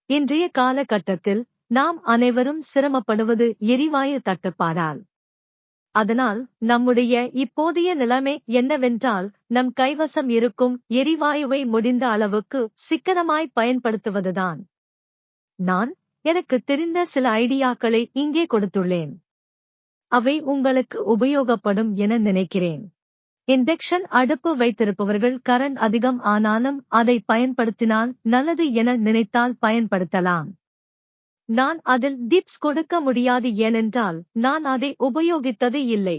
இன்றைய காலகட்டத்தில் நாம் அனைவரும் சிரமப்படுவது எரிவாயு தட்டுப்பாடால். அதனால் நம்முடைய இப்போதைய நிலைமை என்னவென்றால், நம் கைவசம் இருக்கும் எரிவாயுவை முடிந்த அளவுக்கு சிக்கனமாய் பயன்படுத்துவதுதான். நான் எனக்கு தெரிந்த சில ஐடியாக்களை இங்கே கொடுத்துள்ளேன். அவை உங்களுக்கு உபயோகப்படும் என நினைக்கிறேன். இண்டக்ஷன் அடுப்பு வைத்திருப்பவர்கள் கரண்ட் அதிகம் ஆனாலும் அதை பயன்படுத்தினால் நல்லது என நினைத்தால் பயன்படுத்தலாம். நான் அதில் டிப்ஸ் கொடுக்க முடியாது, ஏனென்றால் நான் அதை உபயோகித்தது இல்லை.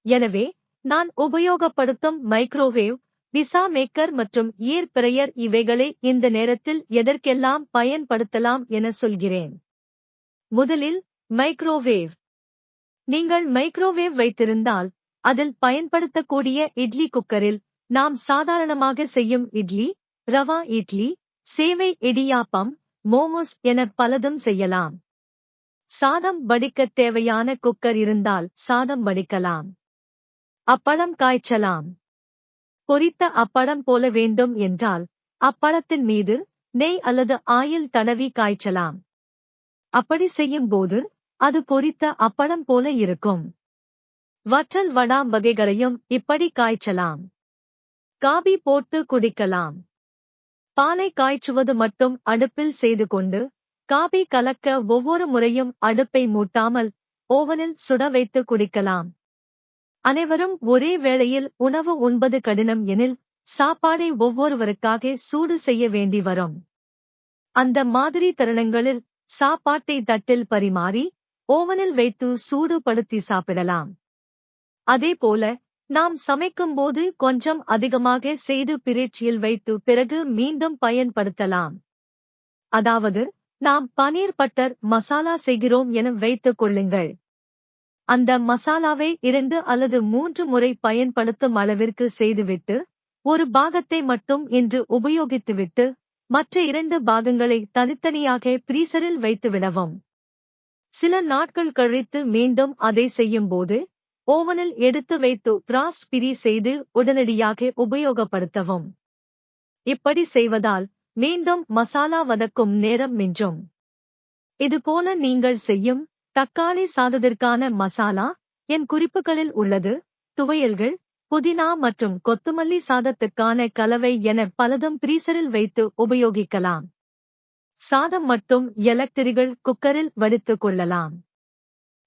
எனவே நான் உபயோகப்படுத்தும் மைக்ரோவேவ், பிஸா மேக்கர் மற்றும் ஏர் பிரயர் இவைகளை இந்த நேரத்தில் எதற்கெல்லாம் பயன்படுத்தலாம் என சொல்கிறேன். முதலில் மைக்ரோவேவ். நீங்கள் மைக்ரோவேவ் வைத்திருந்தால் அதில் பயன்படுத்தக்கூடிய இட்லி குக்கரில் நாம் சாதாரணமாக செய்யும் இட்லி, ரவா இட்லி, சேவை இடியாப்பம், மோமோஸ் என பலதும் செய்யலாம். சாதம் வடிக்கத் தேவையான குக்கர் இருந்தால் சாதம் வடிக்கலாம். அப்பளம் காய்ச்சலாம். பொரித்த அப்பளம் போல வேண்டும் என்றால் அப்பளத்தின் மீது நெய் அல்லது ஆயில் தடவி காய்ச்சலாம். அப்படி செய்யும் போது அது பொரித்த அப்பளம் போல இருக்கும். வற்றல் வடா வகைகளையும் இப்படி காய்ச்சலாம். காபி போட்டு குடிக்கலாம். பாலை காய்ச்சுவது மட்டும் அடுப்பில் செய்து கொண்டு காபி கலக்க ஒவ்வொரு முறையும் அடுப்பை மூட்டாமல் ஓவனில் சுட வைத்து குடிக்கலாம். அனைவரும் ஒரே வேளையில் உணவு உண்பது கடினம் எனில் சாப்பாடை ஒவ்வொருவருக்காக சூடு செய்ய வேண்டி வரும். அந்த மாதிரி தருணங்களில் சாப்பாட்டை தட்டில் பரிமாறி ஓவனில் வைத்து சூடுபடுத்தி சாப்பிடலாம். அதேபோல நாம் சமைக்கும்போது கொஞ்சம் அதிகமாக செய்து பிரேட்சியில் வைத்து பிறகு மீண்டும் பயன்படுத்தலாம். அதாவது நாம் பனீர் பட்டர் மசாலா செய்கிறோம் என வைத்துக் கொள்ளுங்கள். அந்த மசாலாவை 2 அல்லது 3 முறை பயன்படுத்தும் அளவிற்கு செய்துவிட்டு ஒரு பாகத்தை மட்டும் இன்று உபயோகித்துவிட்டு மற்ற 2 பாகங்களை தனித்தனியாக பிரீசரில் வைத்துவிடவும். சில நாட்கள் கழித்து மீண்டும் அதை செய்யும்போது ஓவனில் எடுத்து வைத்து பிராஸ்ட் பிரி செய்து உடனடியாக உபயோகப்படுத்தவும். இப்படி செய்வதால் மீண்டும் மசாலா வதக்கும் நேரம் மிஞ்சும். இதுபோல நீங்கள் செய்யும் தக்காளி சாதத்திற்கான மசாலா என் குறிப்புகளில் உள்ளது. துவையல்கள், புதினா மற்றும் கொத்துமல்லி சாதத்துக்கான கலவை என பலதும் பிரீசரில் வைத்து உபயோகிக்கலாம். சாதம் மட்டும் எலக்ட்ரிகள் குக்கரில் வடித்துக் கொள்ளலாம்.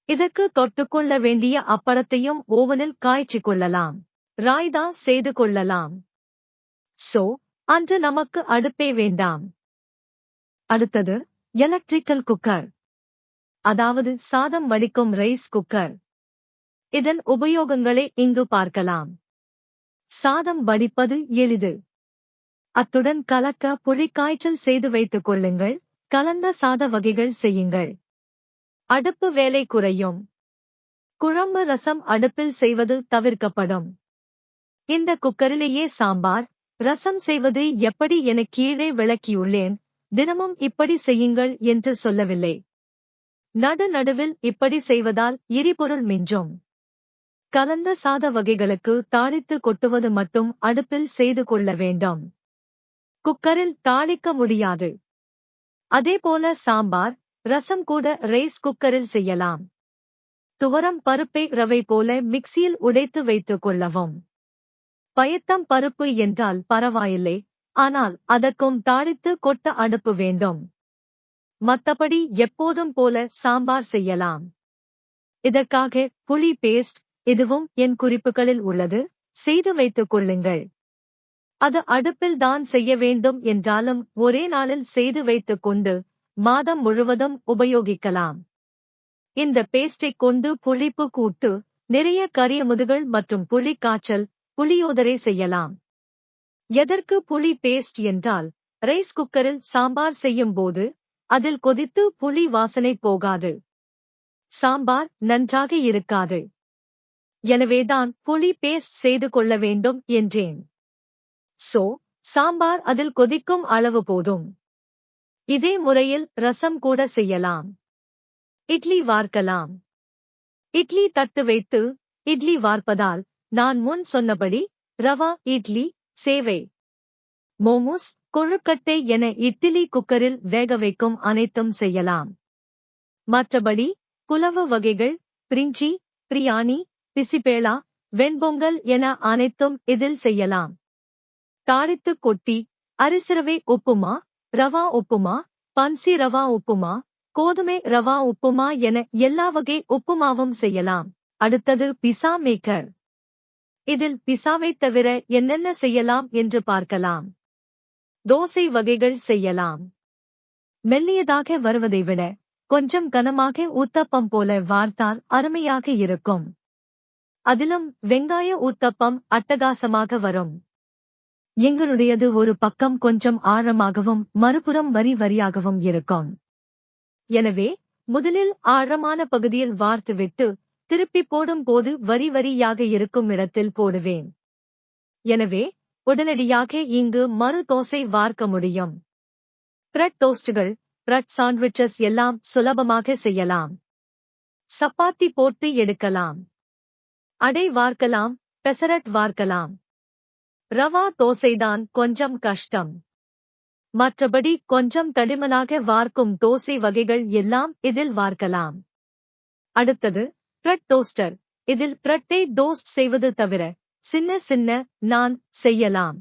இதற்கு தொட்டுக்கொள்ள வேண்டிய அப்பளத்தையும் ஓவனில் காய்ச்சிக் கொள்ளலாம். ராய்தா செய்து கொள்ளலாம். அன்று நமக்கு அடுப்பே வேண்டாம். அடுத்தது எலக்ட்ரிக்கல் குக்கர், அதாவது சாதம் வடிக்கும் ரைஸ் குக்கர். இதன் உபயோகங்களை இங்கு பார்க்கலாம். சாதம் வடிப்பது எளிது. அத்துடன் கலக்க புளிக்காய்ச்சல் செய்து வைத்துக் கொள்ளுங்கள். கலந்த சாத வகைகள் செய்யுங்கள். அடுப்பு வேலை குறையும். குழம்பு ரசம் அடுப்பில் செய்வது தவிர்க்கப்படும். இந்த குக்கரிலேயே சாம்பார், ரசம் செய்வது எப்படி என கீழே விளக்கியுள்ளேன். தினமும் இப்படி செய்யுங்கள் என்று சொல்லவில்லை. நடுவில் இப்படி செய்வதால் எரிபொருள் மிஞ்சும். கலந்த சாத வகைகளுக்கு தாளித்து கொட்டுவது மட்டும் அடுப்பில் செய்து கொள்ள வேண்டும். குக்கரில் தாளிக்க முடியாது. அதேபோல சாம்பார், ரசம் கூட ரைஸ் குக்கரில் செய்யலாம். துவரம் பருப்பை ரவை போல மிக்சியில் உடைத்து வைத்துக் கொள்ளவும். பயத்தம் பருப்பு என்றால் பரவாயில்லை, ஆனால் அதற்கும் தாளித்து கொட்ட அடுப்பு வேண்டும். மத்தபடி எப்போதும் போல சாம்பார் செய்யலாம். இதற்காக புளி பேஸ்ட், இதுவும் என் குறிப்புகளில் உள்ளது, செய்து வைத்துக் கொள்ளுங்கள். அது அடுப்பில் தான் செய்ய வேண்டும் என்றாலும் ஒரே நாளில் செய்து வைத்துக் கொண்டு மாதம் முழுவதும் உபயோகிக்கலாம். இந்த பேஸ்டை கொண்டு புளிப்பு கூட்டு, நிறைய கரியமுதுகள் மற்றும் புளி காய்ச்சல், புளியோதரை செய்யலாம். எதற்கு புளி பேஸ்ட் என்றால், ரைஸ் குக்கரில் சாம்பார் செய்யும் போது அதில் கொதித்து புளி வாசனை போகாது. சாம்பார் நன்றாக இருக்காது. எனவேதான் புளி பேஸ்ட் செய்து கொள்ள வேண்டும் என்றேன். சாம்பார் அதில் கொதிக்கும் அளவு போதும். இதே முறையில் ரசம் கூட செய்யலாம். இட்லி வார்க்கலாம். இட்லி தட்டு வைத்து இட்லி வார்ப்பதால் நான் முன் சொன்னபடி ரவா இட்லி, சேவை, மோமோஸ், கொழுக்கட்டை என இட்லி குக்கரில் வேக வைக்கும் அனைத்தும் செய்யலாம். மற்றபடி புலவு வகைகள், பிரிஞ்சி, பிரியாணி, பிசிபேளா, வெண்பொங்கல் என அனைத்தும் இதில் செய்யலாம். தாளித்து கொட்டி, அரிசிரவை உப்புமா, ரவா உப்புமா, பன்சி ரவா உப்புமா, கோதுமை ரவா உப்புமா என எல்லா வகை உப்புமாவும் செய்யலாம். அடுத்தது பிசா மேக்கர். இதில் பிசாவை தவிர என்னென்ன செய்யலாம் என்று பார்க்கலாம். தோசை வகைகள் செய்யலாம். மெல்லியதாக வருவதை விட கொஞ்சம் கனமாக ஊத்தப்பம் போல வார்த்தால் அருமையாக இருக்கும். அதிலும் வெங்காய ஊத்தப்பம் அட்டகாசமாக வரும். எங்களுடையது ஒரு பக்கம் கொஞ்சம் ஆழமாகவும் மறுபுறம் வரி வரியாகவும் இருக்கும். எனவே முதலில் ஆழமான பகுதியில் வார்த்துவிட்டு திருப்பி போடும் போது வரி வரியாக இருக்கும் இடத்தில் போடுவேன். எனவே உடனடியாக இங்கு மறு தோசை வார்க்க முடியும். பிரெட் டோஸ்டுகள், பிரெட் சாண்ட்விச்சஸ் எல்லாம் சுலபமாக செய்யலாம். சப்பாத்தி போட்டு எடுக்கலாம். அடை வார்க்கலாம், பெசரட் வார்க்கலாம். ரவா தோசைதான் கொஞ்சம் கஷ்டம். மற்றபடி கொஞ்சம் தடிமனாக வார்க்கும் தோசை வகைகள் எல்லாம் இதில் வார்க்கலாம். அடுத்தது பிரெட் டோஸ்டர். இதில் பிரெட்டை டோஸ்ட் செய்வது தவிர சின்ன சின்ன நான் செய்யலாம்.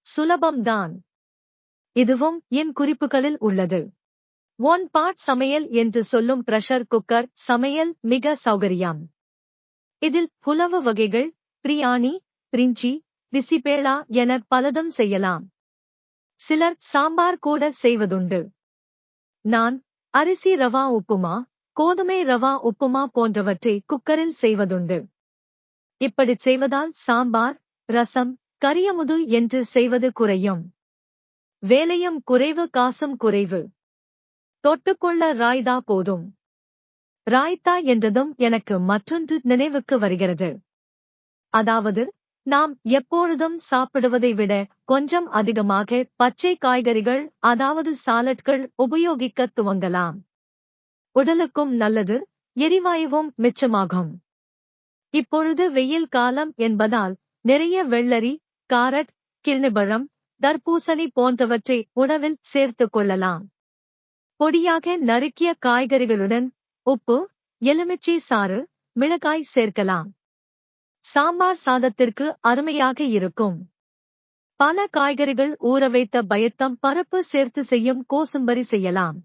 சுலபம்தான். இதுவும் என் குறிப்புகளில் உள்ளது. ஒன் பாட் சமையல் என்று சொல்லும் பிரஷர் குக்கர் சமையல் மிக சௌகரியம். இதில் புலவு வகைகள், பிரியாணி, பிரிஞ்சி, பிசிபேளா என பலதும் செய்யலாம். சிலர் சாம்பார் கூட செய்வதுண்டு. நான் அரிசி ரவா உப்புமா, கோதுமை ரவா உப்புமா போன்றவற்றை குக்கரில் செய்வதுண்டு. இப்படிச் செய்வதால் சாம்பார், ரசம், கரியமுது என்று செய்வது குறையும். வேலையும் குறைவு, காசும் குறைவு. தொட்டுக்கொள்ள ராய்தா போதும். ராய்த்தா என்றதும் எனக்கு மற்றொன்று நினைவுக்கு வருகிறது. அதாவது நாம் எப்பொழுதும் சாப்பிடுவதை விட கொஞ்சம் அதிகமாக பச்சை காய்கறிகள், அதாவது சாலட்கள் உபயோகிக்க துவங்கலாம். உடலுக்கும் நல்லது, எரிவாயுவும் மிச்சமாகும். இப்பொழுது வெயில் காலம் என்பதால் நிறைய வெள்ளரி, காரட், கிர்னிபழம், தர்பூசணி போன்றவற்றை உணவில் சேர்த்துக் கொள்ளலாம். பொடியாக நறுக்கிய காய்கறிகளுடன் உப்பு, எலுமிச்சை சாறு, மிளகாய் சேர்க்கலாம். சாம்பார் சாதத்திற்கு அருமையாக இருக்கும். பல காய்கறிகள் ஊற வைத்த பயத்தம் பருப்பு சேர்த்து செய்யும் கோசும்பரி செய்யலாம்.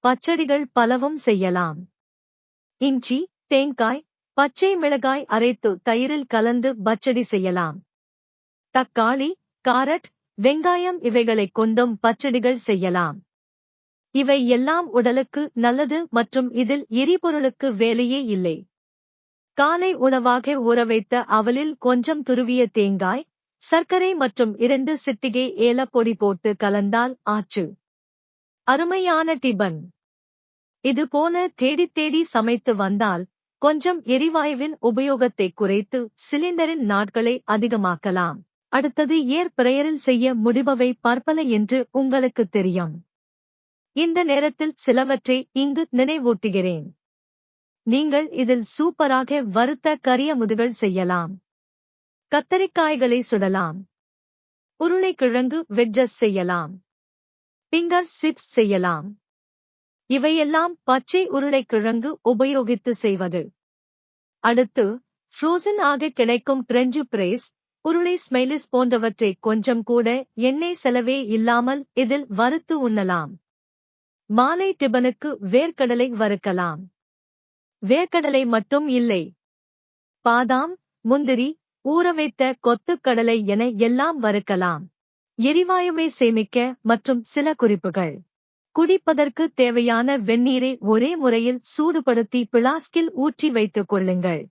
பச்சடிகள் பலவும் செய்யலாம். இஞ்சி, தேங்காய், பச்சை மிளகாய் அரைத்து தயிரில் கலந்து பச்சடி செய்யலாம். தக்காளி, காரட், வெங்காயம் இவைகளைக் கொண்டும் பச்சடிகள் செய்யலாம். இவை எல்லாம் உடலுக்கு நல்லது மற்றும் இதில் எரிபொருளுக்கு வேலையே இல்லை. காலை உணவாக ஊறவைத்த அவலில் கொஞ்சம் துருவிய தேங்காய், சர்க்கரை மற்றும் 2 சிட்டிகை ஏலப்பொடி போட்டு கலந்தால் ஆச்சு. அருமையான டிபன். இது போல தேடித் தேடி சமைத்து வந்தால் கொஞ்சம் எரிவாயுவின் உபயோகத்தை குறைத்து சிலிண்டரின் நாட்களை அதிகமாக்கலாம். அடுத்தது ஏர் பிரயரில் செய்ய முடிபவை பற்பல என்று உங்களுக்கு தெரியும். இந்த நேரத்தில் சிலவற்றை இங்கு நினைவூட்டுகிறேன். நீங்கள் இதில் சூப்பராக வறுத்த கரியமுதுகள் செய்யலாம். கத்தரிக்காய்களை சுடலாம். உருளைக்கிழங்கு வெட்ஜஸ் செய்யலாம். பிங்கர் சிப்ஸ் செய்யலாம். இவையெல்லாம் பச்சை உருளைக்கிழங்கு உபயோகித்து செய்வது. அடுத்து ஃப்ரோசன் ஆக கிடைக்கும் பிரெஞ்சு பிரேஸ், உருளை ஸ்மைலிஸ் போன்றவற்றை கொஞ்சம் கூட எண்ணெய் செலவே இல்லாமல் இதில் வறுத்து உண்ணலாம். மாலை டிபனுக்கு வேர்க்கடலை வறுக்கலாம். வேர்க்கடலை மட்டும் இல்லை, பாதாம், முந்திரி, ஊறவைத்த கொத்துக்கடலை என எல்லாம் வறுக்கலாம். எரிவாயுவை சேமிக்க மற்றும் சில குறிப்புகள். குடிப்பதற்கு தேவையான வெந்நீரை ஒரே முறையில் சூடுபடுத்தி பிளாஸ்கில் ஊற்றி வைத்துக் கொள்ளுங்கள்.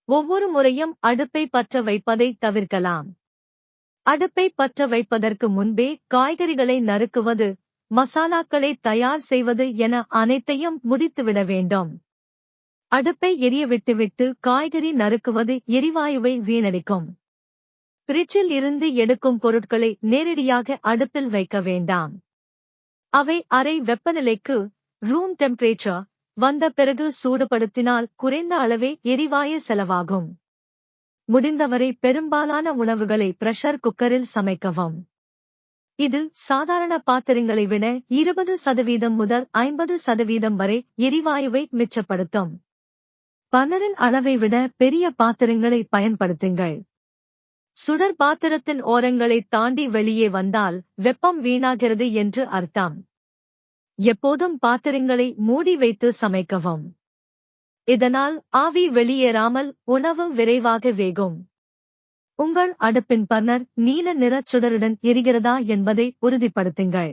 ஒவ்வொரு முறையும் அடுப்பை பற்ற வைப்பதை தவிர்க்கலாம். அடுப்பை பற்ற வைப்பதற்கு முன்பே காய்கறிகளை நறுக்குவது, மசாலாக்களை தயார் செய்வது என அனைத்தையும் முடித்துவிட வேண்டும். அடுப்பை எரிய விட்டுவிட்டு காய்கறி நறுக்குவது எரிவாயுவை வீணடிக்கும். ஃப்ரிட்ஜில் இருந்து எடுக்கும் பொருட்களை நேரடியாக அடுப்பில் வைக்க வேண்டாம். அவை அறை வெப்பநிலைக்கு ரூம் டெம்பரேச்சர் வந்த பிறகு சூடுபடுத்தினால் குறைந்த அளவே எரிவாயு செலவாகும். முடிந்தவரை பெரும்பாலான உணவுகளை பிரஷர் குக்கரில் சமைக்கவும். இது சாதாரண பாத்திரங்களை விட 20% முதல் 50% வரை எரிவாயுவை மிச்சப்படுத்தும். பர்னரின் அளவை விட பெரிய பாத்திரங்களை பயன்படுத்துங்கள். சுடர் பாத்திரத்தின் ஓரங்களை தாண்டி வெளியே வந்தால் வெப்பம் வீணாகிறது என்று அர்த்தம். எப்போதும் பாத்திரங்களை மூடி வைத்து சமைக்கவும். இதனால் ஆவி வெளியேறாமல் உணவு விரைவாக வேகும். உங்கள் அடுப்பின் பர்னர் நீல நிறச் சுடருடன் எரிகிறதா என்பதை உறுதிப்படுத்துங்கள்.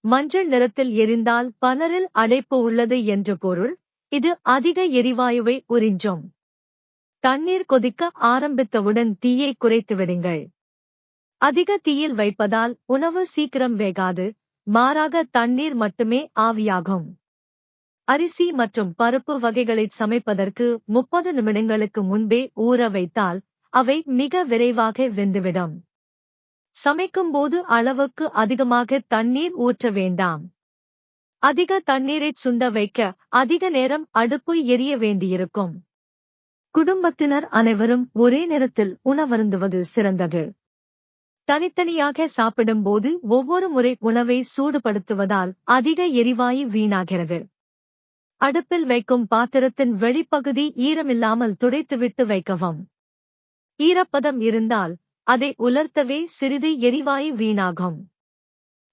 மஞ்சள் நிறத்தில் எரிந்தால் பர்னரில் அடைப்பு உள்ளது என்று பொருள். இது அதிக எரிவாயுவை உறிஞ்சும். தண்ணீர் கொதிக்க ஆரம்பித்தவுடன் தீயை குறைத்து விடுங்கள். அதிக தீயில் வைப்பதால் உணவு சீக்கிரம் வேகாது, மாறாக தண்ணீர் மட்டுமே ஆவியாகும். அரிசி மற்றும் பருப்பு வகைகளை சமைப்பதற்கு 30 நிமிடங்களுக்கு முன்பே ஊற வைத்தால் அவை மிக விரைவாக வெந்துவிடும். சமைக்கும்போது அளவுக்கு அதிகமாக தண்ணீர் ஊற்ற வேண்டாம். அதிக தண்ணீரைச் சுண்ட வைக்க அதிக நேரம் அடுப்பு எரிய வேண்டியிருக்கும். குடும்பத்தினர் அனைவரும் ஒரே நேரத்தில் உணவருந்துவது சிறந்தது. தனித்தனியாக சாப்பிடும்போது ஒவ்வொரு முறை உணவை சூடுபடுத்துவதால் அதிக எரிவாயு வீணாகிறது. அடுப்பில் வைக்கும் பாத்திரத்தின் வெளிப்பகுதி ஈரமில்லாமல் துடைத்துவிட்டு வைக்கவும். ஈரப்பதம் இருந்தால் அதை உலர்த்தவே சிறிது எரிவாயு வீணாகும்.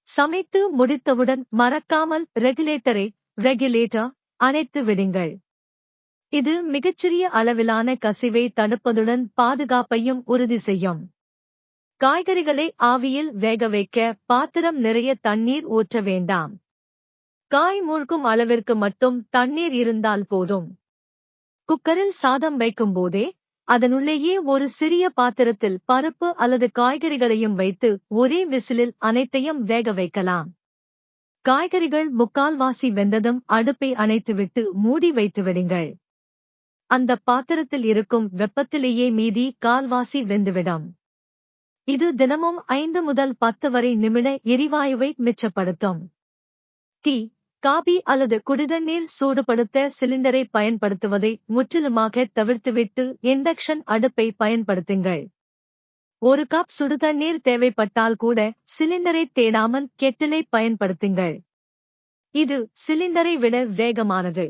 சமைத்து முடித்தவுடன் மறக்காமல் ரெகுலேட்டர் அணைத்து விடுங்கள். இது மிகச்சிறிய அளவிலான கசிவை தடுப்பதுடன் பாதுகாப்பையும் உறுதி செய்யும். காய்கறிகளை ஆவியில் வேக வைக்க பாத்திரம் நிறைய தண்ணீர் ஊற்ற வேண்டாம். காய் மூழ்கும் அளவிற்கு மட்டும் தண்ணீர் இருந்தால் போதும். குக்கரில் சாதம் வைக்கும்போதே அதனுள்ளேயே ஒரு சிறிய பாத்திரத்தில் பருப்பு அல்லது காய்கறிகளையும் வைத்து ஒரே விசிலில் அனைத்தையும் வேக வைக்கலாம். காய்கறிகள் முக்கால்வாசி வெந்ததும் அடுப்பை அணைத்துவிட்டு மூடி வைத்து விடுங்கள். அந்த பாத்திரத்தில் இருக்கும் வெப்பத்திலேயே மீதி கால்வாசி வெந்துவிடும். இது தினமும் 5 முதல் 10 வரை நிமிட எரிவாயுவை மிச்சப்படுத்தும். டீ, காபி அல்லது குடிதண்ணீர் சூடுபடுத்த சிலிண்டரை பயன்படுத்துவதை முற்றிலுமாக தவிர்த்துவிட்டு இண்டக்ஷன் அடுப்பை பயன்படுத்துங்கள். 1 கப் சுடுதண்ணீர் தேவைப்பட்டால் கூட சிலிண்டரை தேடாமல் கெட்டிலை பயன்படுத்துங்கள். இது சிலிண்டரை விட வேகமானது.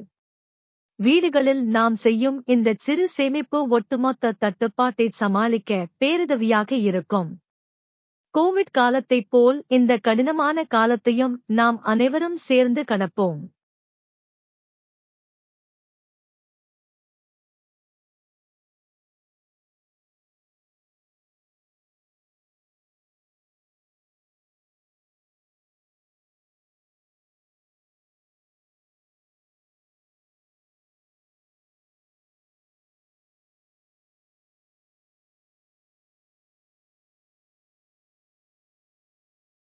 வீடுகளில் நாம் செய்யும் இந்த சிறு சேமிப்பு ஒட்டுமொத்த தட்டுப்பாட்டை சமாளிக்க பேருதவியாக இருக்கும். கோவிட் காலத்தைப் போல் இந்த கடினமான காலத்தையும் நாம் அனைவரும் சேர்ந்து கடப்போம்.